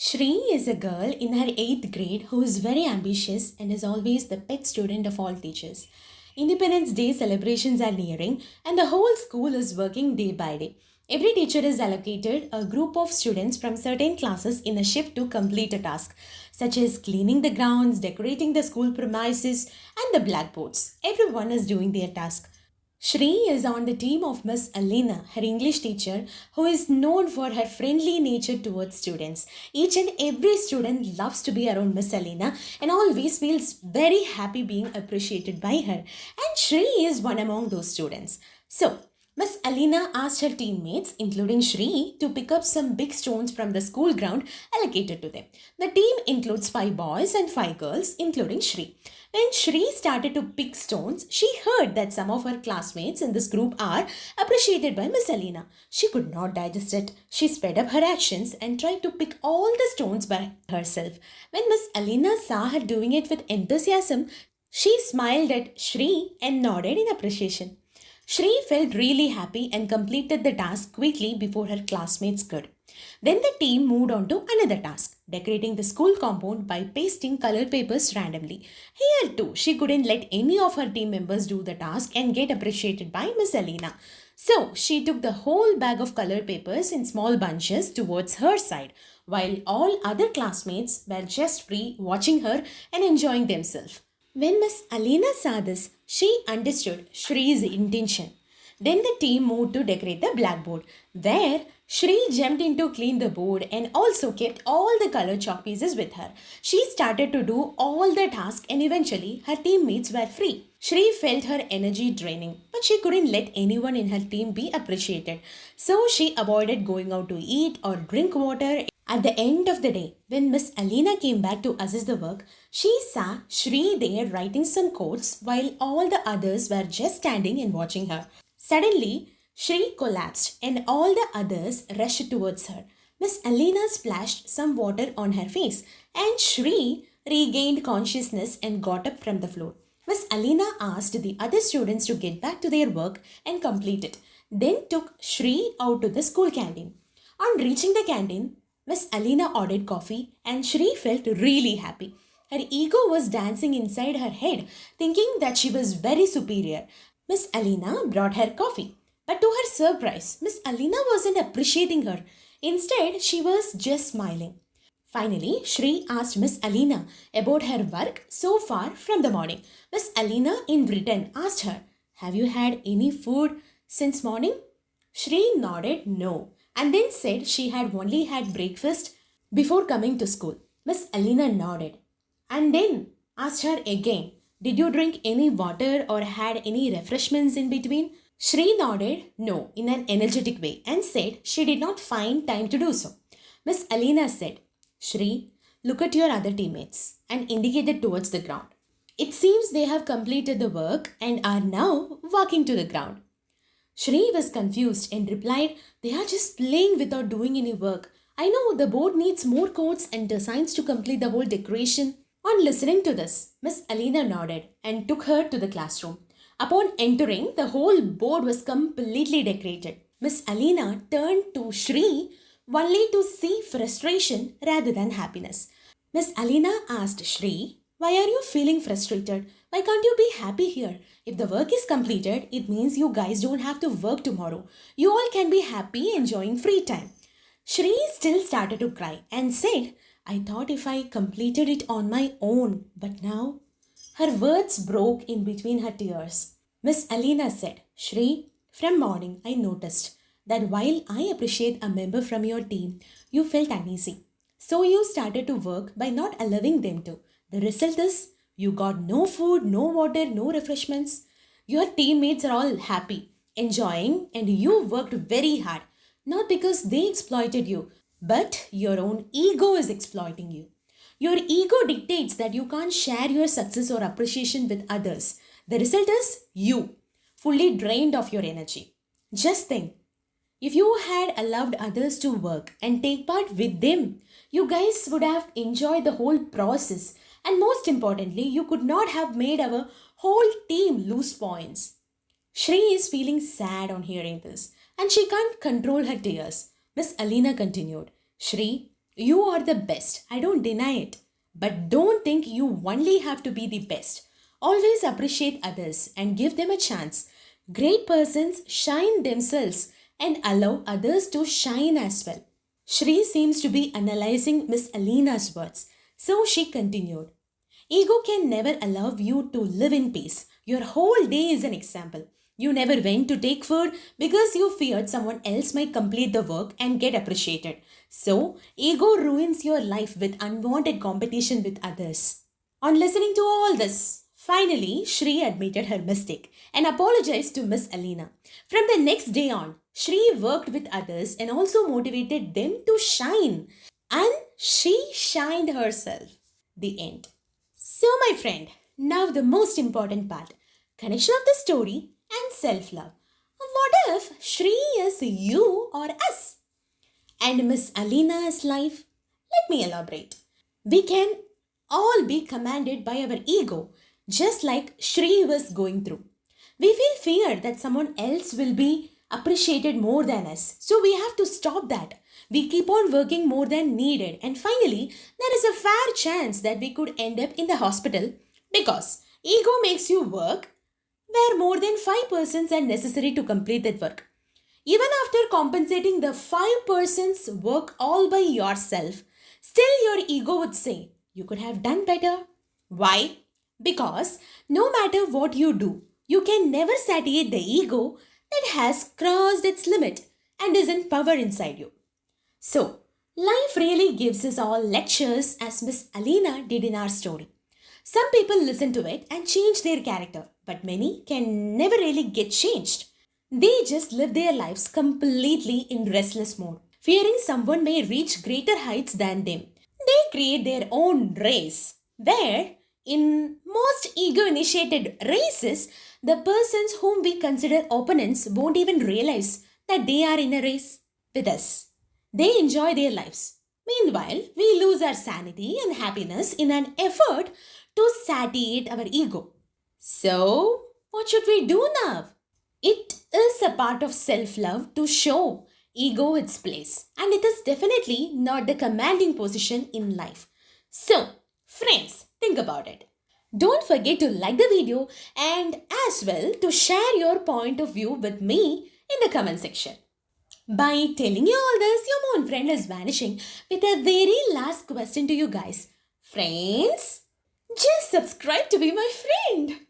Shri is a girl in her 8th grade who is very ambitious and is always the pet student of all teachers. Independence Day celebrations are nearing and the whole school is working day by day. Every teacher is allocated a group of students from certain classes in a shift to complete a task, such as cleaning the grounds, decorating the school premises, and the blackboards. Everyone is doing their task. Shri is on the team of Miss Alina, her English teacher, who is known for her friendly nature towards students. Each and every student loves to be around Miss Alina and always feels very happy being appreciated by her. And Shri is one among those students. So, Miss Alina asked her teammates, including Shri, to pick up some big stones from the school ground allocated to them. The team includes 5 boys and 5 girls, including Shri. When Shri started to pick stones, she heard that some of her classmates in this group are appreciated by Miss Alina. She could not digest it. She sped up her actions and tried to pick all the stones by herself. When Miss Alina saw her doing it with enthusiasm, she smiled at Shri and nodded in appreciation. Shri felt really happy and completed the task quickly before her classmates could. Then the team moved on to another task, decorating the school compound by pasting color papers randomly. Here too, she couldn't let any of her team members do the task and get appreciated by Miss Alina. So she took the whole bag of color papers in small bunches towards her side, while all other classmates were just free watching her and enjoying themselves. When Miss Alina saw this, she understood Shri's intention. Then the team moved to decorate the blackboard, where Shri jumped in to clean the board and also kept all the color chalk pieces with her. She started to do all the tasks and eventually her teammates were free. Shri felt her energy draining, but she couldn't let anyone in her team be appreciated. So she avoided going out to eat or drink water. At the end of the day, when Miss Alina came back to assess the work, she saw Shri there writing some quotes while all the others were just standing and watching her. Suddenly, Shri collapsed and all the others rushed towards her. Miss Alina splashed some water on her face and Shri regained consciousness and got up from the floor. Miss Alina asked the other students to get back to their work and complete it, then took Shri out to the school canteen. On reaching the canteen, Miss Alina ordered coffee and Shri felt really happy. Her ego was dancing inside her head, thinking that she was very superior. Miss Alina brought her coffee. But to her surprise, Miss Alina wasn't appreciating her. Instead, she was just smiling. Finally, Shri asked Miss Alina about her work so far from the morning. Miss Alina in return asked her, "Have you had any food since morning?" Shri nodded no and then said she had only had breakfast before coming to school. Miss Alina nodded and then asked her again, "Did you drink any water or had any refreshments in between?" Shri nodded no in an energetic way and said she did not find time to do so. Miss Alina said, "Shri, look at your other teammates," and indicated towards the ground. "It seems they have completed the work and are now walking to the ground." Shri was confused and replied, "They are just playing without doing any work. I know the board needs more codes and designs to complete the whole decoration." On listening to this, Miss Alina nodded and took her to the classroom. Upon entering, the whole board was completely decorated. Miss Alina turned to Shri only to see frustration rather than happiness. Miss Alina asked Shri, "Why are you feeling frustrated? Why can't you be happy here? If the work is completed, it means you guys don't have to work tomorrow. You all can be happy enjoying free time." Shri still started to cry and said, "I thought if I completed it on my own, but now." Her words broke in between her tears. Miss Alina said, "Shri, from morning I noticed that while I appreciate a member from your team, you felt uneasy. So you started to work by not allowing them to. The result is you got no food, no water, no refreshments. Your teammates are all happy, enjoying, and you worked very hard. Not because they exploited you, but your own ego is exploiting you. Your ego dictates that you can't share your success or appreciation with others. The result is you, fully drained of your energy. Just think, if you had allowed others to work and take part with them, you guys would have enjoyed the whole process. And most importantly, you could not have made our whole team lose points." Shri is feeling sad on hearing this and she can't control her tears. Miss Alina continued, "Shri, You are the best. I don't deny it. But don't think you only have to be the best. Always appreciate others and give them a chance. Great persons shine themselves and allow others to shine as well. Shri seems to be analyzing Miss Alina's words, so she continued. Ego can never allow you to live in peace. Your whole day is an example. You never went to take food because you feared someone else might complete the work and get appreciated. So, ego ruins your life with unwanted competition with others. On listening to all this, finally, Shri admitted her mistake and apologized to Miss Alina. From the next day on, Shri worked with others and also motivated them to shine. And she shined herself. The end. So, my friend, now the most important part, connection of the story and self love. What if Shri is you or us? And Miss Alina's life? Let me elaborate. We can all be commanded by our ego, just like Shri was going through. We feel fear that someone else will be appreciated more than us. So we have to stop that. We keep on working more than needed. And finally, there is a fair chance that we could end up in the hospital because ego makes you work where more than 5% are necessary to complete that work. Even after compensating the 5%'s work all by yourself, still your ego would say, you could have done better. Why? Because no matter what you do, you can never satiate the ego that has crossed its limit and is in power inside you. So, life really gives us all lectures as Miss Alina did in our story. Some people listen to it and change their character, but many can never really get changed. They just live their lives completely in restless mode, fearing someone may reach greater heights than them. They create their own race, where in most ego initiated races, the persons whom we consider opponents won't even realize that they are in a race with us. They enjoy their lives. Meanwhile, we lose our sanity and happiness in an effort to satiate our ego. So, what should we do now? It is a part of self love to show ego its place, and it is definitely not the commanding position in life. So, friends, think about it. Don't forget to like the video and as well to share your point of view with me in the comment section. By telling you all this, your moon friend is vanishing with a very last question to you guys. Friends, just subscribe to be my friend.